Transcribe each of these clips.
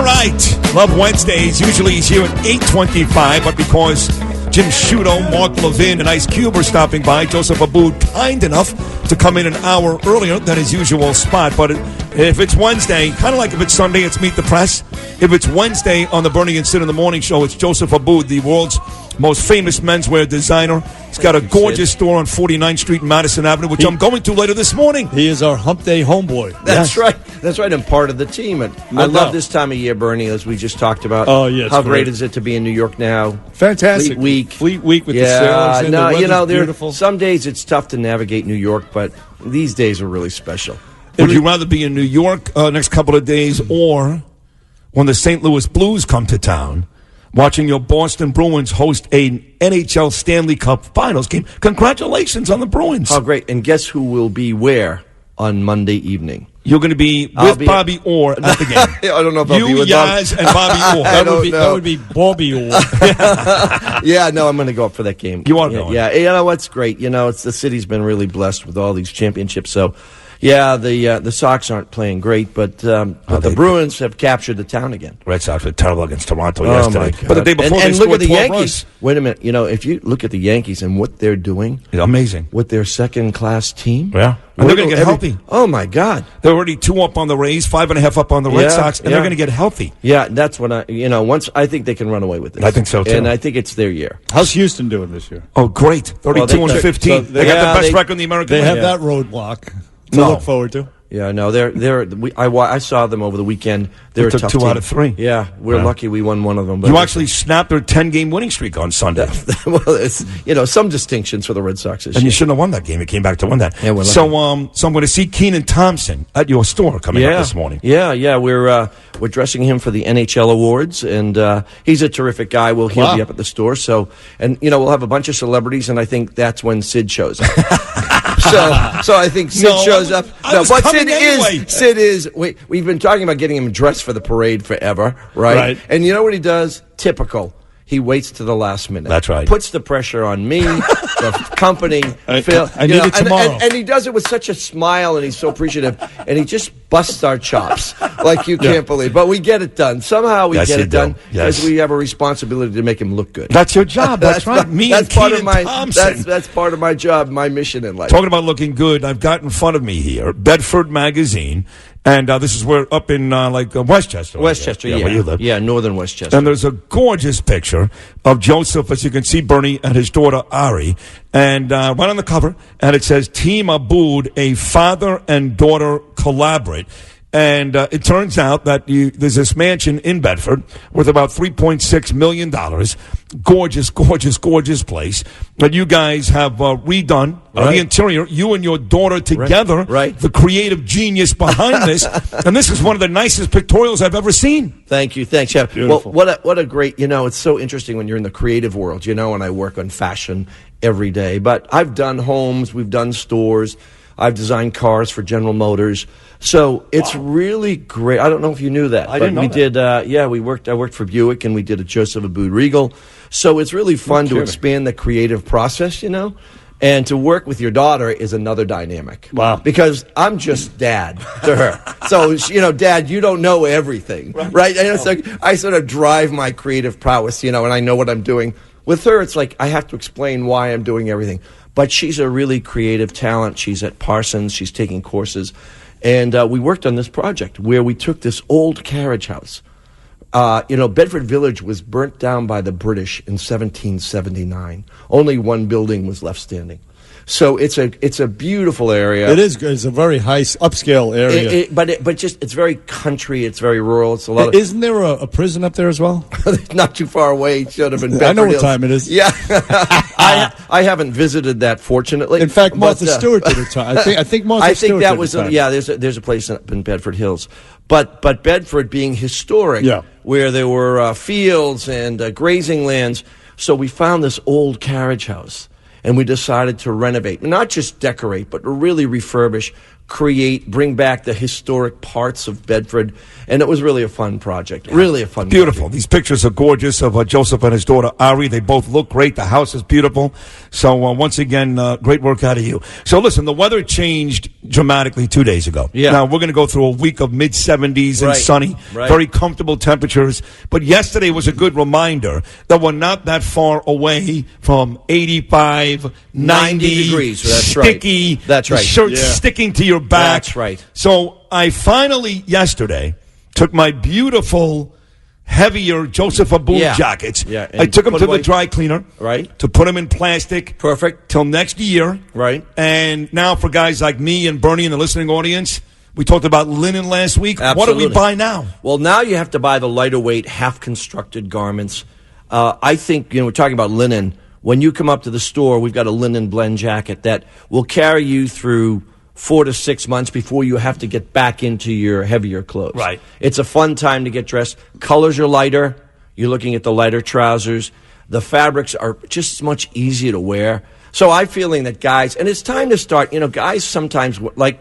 All right. Love Wednesdays. Usually he's here at 8:25, but because Jim Sciutto, Mark Levin, and Ice Cube are stopping by, Joseph Abboud kind enough to come in an hour earlier than his usual spot. But if it's Wednesday, kind of like if it's Sunday, it's Meet the Press. If it's Wednesday on the Bernie and Sid in the Morning Show, it's Joseph Abboud, the world's most famous menswear designer. He's got a gorgeous store on 49th Street and Madison Avenue, which I'm going to later this morning. He is our hump day homeboy. That's right. That's right. And part of the team. And I love this time of year, Bernie, as we just talked about. Oh, yeah. How great is it to be in New York now? Fantastic. Fleet Week with the sailors. No, the weather's beautiful. Some days it's tough to navigate New York, but these days are really special. Would you rather be in New York next couple of days or when the St. Louis Blues come to town, watching your Boston Bruins host an NHL Stanley Cup Finals game? Congratulations on the Bruins. Oh, great. And guess who will be where on Monday evening? You're going to be with Bobby Orr at the game. I don't know if I'll be with Yaz, and Bobby Orr. That would be Bobby Orr. Yeah, no, I'm going to go up for that game. You are going? Yeah, you know what's great? You know, the city's been really blessed with all these championships, so... Yeah, the Sox aren't playing great, but the Bruins have captured the town again. Red Sox were terrible against Toronto yesterday. My God. But the day before, they and look scored at the 12 Yankees. runs. Wait a minute. You know, if you look at the Yankees and what they're doing, amazing with their second-class team. Yeah, and they're going to get healthy. Oh my God, they're already 2 up on the Rays, 5.5 up on the Red Sox, and they're going to get healthy. Yeah, that's when once I think they can run away with this. I think so too, and I think it's their year. How's Houston doing this year? Oh, great, 32-15. They got the best record in the American League. They have that roadblock to look forward to. Yeah, no, I saw them over the weekend. They're a tough 2 team. out of 3. Yeah, we're lucky we won one of them. But you actually snapped their 10-game winning streak on Sunday. Well, it's some distinctions for the Red Sox this year. And you shouldn't have won that game. You came back to win that. Yeah, we're so I'm going to see Keenan Thompson at your store coming up this morning. Yeah, we're dressing him for the NHL awards, and he's a terrific guy. He'll be up at the store. So, and we'll have a bunch of celebrities, and I think that's when Sid shows up. So I think Sid shows up. But Sid is. We've been talking about getting him dressed for the parade forever, right? And you know what he does? Typical. He waits to the last minute. That's right. Puts the pressure on me, the company, Phil. I need it tomorrow. And he does it with such a smile, and he's so appreciative. And he just busts our chops like you can't believe. But we get it done. Somehow we get it done because we have a responsibility to make him look good. That's your job. That's right. That's part of my job, my mission in life. Talking about looking good, I've got in front of me here Bedford Magazine. And this is where up in Westchester. Westchester, where you live. Yeah, northern Westchester. And there's a gorgeous picture of Joseph, as you can see, Bernie, and his daughter, Ari. And right on the cover, and it says, Team Abboud, a father and daughter collaborate. And it turns out that there's this mansion in Bedford worth about $3.6 million. Gorgeous, gorgeous, gorgeous place. But you guys have redone the interior. You and your daughter together. Right. The creative genius behind this. And this is one of the nicest pictorials I've ever seen. Thank you. Thanks, Jeff. Beautiful. Well, what a great, it's so interesting when you're in the creative world, and I work on fashion every day. But I've done homes. We've done stores. I've designed cars for General Motors. So it's really great. I don't know if you knew that. I didn't know that. I worked for Buick, and we did a Joseph Abboud Regal. So it's really fun to expand the creative process, And to work with your daughter is another dynamic. Wow. Because I'm just dad to her. So, Dad, you don't know everything, right? And it's like I sort of drive my creative prowess, and I know what I'm doing. With her, it's like I have to explain why I'm doing everything. But she's a really creative talent. She's at Parsons. She's taking courses. And we worked on this project where we took this old carriage house. Bedford Village was burnt down by the British in 1779. Only one building was left standing. So it's a beautiful area. It is. It's a very high upscale area. But it's very country. It's very rural. It's a lot. Isn't there a prison up there as well? Not too far away. It should have been. Bedford I know what Hills. time it is. Yeah, I haven't visited that, fortunately. In fact, Martha Stewart did a time. I think Martha Stewart that did was a time. There's a place up in Bedford Hills, but Bedford being historic, where there were fields and grazing lands. So we found this old carriage house. And we decided to renovate, not just decorate, but really refurbish, bring back the historic parts of Bedford. And it was really a fun project. Really a fun Beautiful. project. These pictures are gorgeous of Joseph and his daughter, Ari. They both look great. The house is beautiful. So, once again, great work out of you. So, listen, the weather changed dramatically 2 days ago. Yeah. Now, we're going to go through a week of mid-70s and sunny, very comfortable temperatures. But yesterday was a good reminder that we're not that far away from 85, 90 degrees. That's sticky. Right. That's right. The shirt sticking to your back. That's right. So, I finally, yesterday, took my beautiful, heavier Joseph Abboud jackets. Yeah, I took them to the dry cleaner. Right. To put them in plastic. Perfect. Till next year. Right. And now for guys like me and Bernie and the listening audience, we talked about linen last week. Absolutely. What do we buy now? Well, now you have to buy the lighter weight, half-constructed garments. I think, we're talking about linen. When you come up to the store, we've got a linen blend jacket that will carry you through 4 to 6 months before you have to get back into your heavier clothes. Right. It's a fun time to get dressed. Colors are lighter. You're looking at the lighter trousers. The fabrics are just much easier to wear. So I'm feeling that guys, and it's time to start, guys sometimes, like,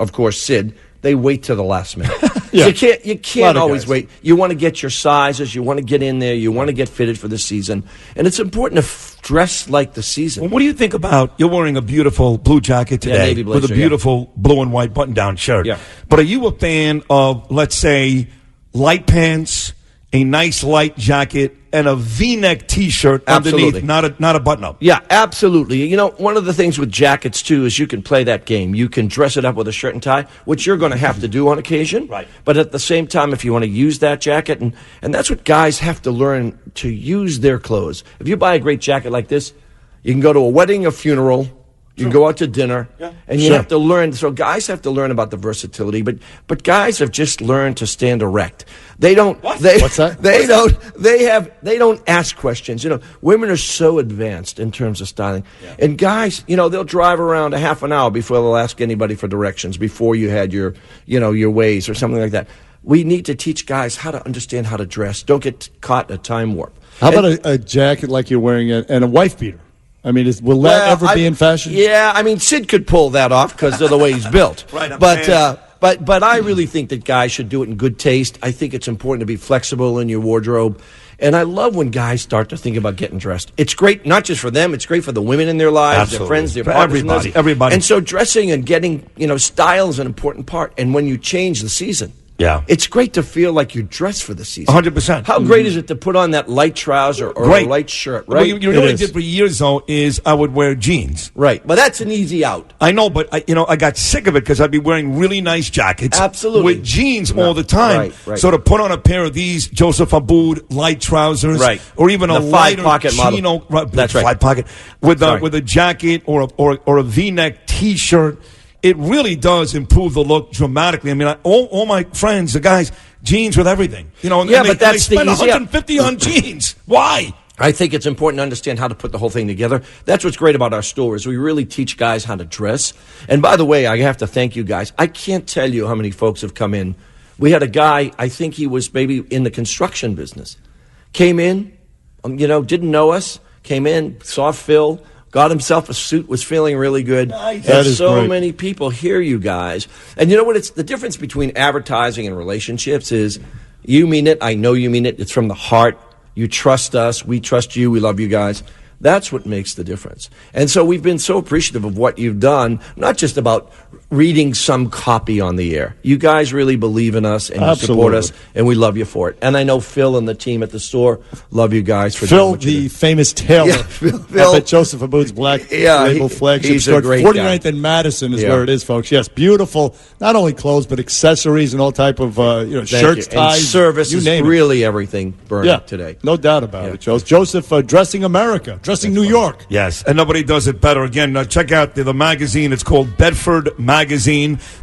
of course, Sid, they wait till the last minute. Yeah. You can't always wait. You want to get your sizes. You want to get in there. You want to get fitted for the season. And it's important to dress like the season. Well, what do you think about, you're wearing a beautiful blue jacket today navy blazer, with a beautiful blue and white button-down shirt. Yeah. But are you a fan of, let's say, light pants, a nice light jacket, and a V-neck T-shirt underneath, not a button-up? Yeah, absolutely. One of the things with jackets, too, is you can play that game. You can dress it up with a shirt and tie, which you're going to have to do on occasion. Right. But at the same time, if you want to use that jacket, and that's what guys have to learn, to use their clothes. If you buy a great jacket like this, you can go to a wedding, a funeral, you can go out to dinner, and you have to learn. So guys have to learn about the versatility, but guys have just learned to stand erect. They don't. What's that? They don't ask questions. Women are so advanced in terms of styling, and guys, they'll drive around a half an hour before they'll ask anybody for directions before you had your ways or something like that. We need to teach guys how to understand how to dress. Don't get caught in a time warp. How about a jacket like you're wearing and a wife beater? I mean, will that ever be in fashion? Yeah, I mean, Sid could pull that off because of the way he's built. Right, but I really think that guys should do it in good taste. I think it's important to be flexible in your wardrobe. And I love when guys start to think about getting dressed. It's great, not just for them. It's great for the women in their lives, their friends, their partners. Everybody. And so dressing and getting, style is an important part. And when you change the season, it's great to feel like you're dressed for the season. 100%. How great is it to put on that light trouser or a light shirt, right? Well, you know what I did for years, though, is I would wear jeans. Right, but that's an easy out. I know, but I got sick of it because I'd be wearing really nice jackets. Absolutely. With jeans all the time. Right. So to put on a pair of these Joseph Abboud light trousers, or even a lighter pocket chino, model. That's right. 5-pocket, with a jacket or a V-neck T-shirt, it really does improve the look dramatically. I mean, all my friends, the guys, jeans with everything. But that's they spend the easy $150 on jeans. Why? I think it's important to understand how to put the whole thing together. That's what's great about our store is we really teach guys how to dress. And by the way, I have to thank you guys. I can't tell you how many folks have come in. We had a guy, I think he was maybe in the construction business. Came in, didn't know us, came in, saw Phil, got himself a suit, was feeling really good. Nice. And so many people hear you guys. And you know what? It's the difference between advertising and relationships is you mean it, I know you mean it, it's from the heart. You trust us, we trust you, we love you guys. That's what makes the difference. And so we've been so appreciative of what you've done, not just about reading some copy on the air. You guys really believe in us and you support us, and we love you for it. And I know Phil and the team at the store love you guys for doing what you do. Phil, the famous tailor Phil, at Joseph Abboud's Black Label flagship he's store. a great 49th and Madison is where it is, folks. Yes, beautiful, not only clothes, but accessories and all type of shirts, ties. And service is really everything, Bernie, today. No doubt about it, Joseph. Dressing America, dressing New York. Yes, and nobody does it better. Again, check out the magazine. It's called Bedford Magazine.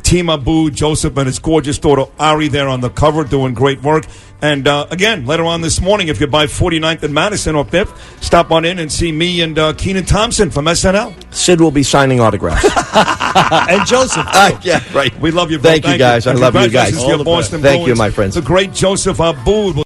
Team Abboud, Joseph, and his gorgeous daughter Ari there on the cover doing great work. And again, later on this morning, if you buy 49th and Madison or 5th, stop on in and see me and Keenan Thompson from SNL. Sid will be signing autographs. And Joseph. Yeah, right. We love you. Thank you, guys. I love you guys. Thank you, my friends. The great Joseph Abboud.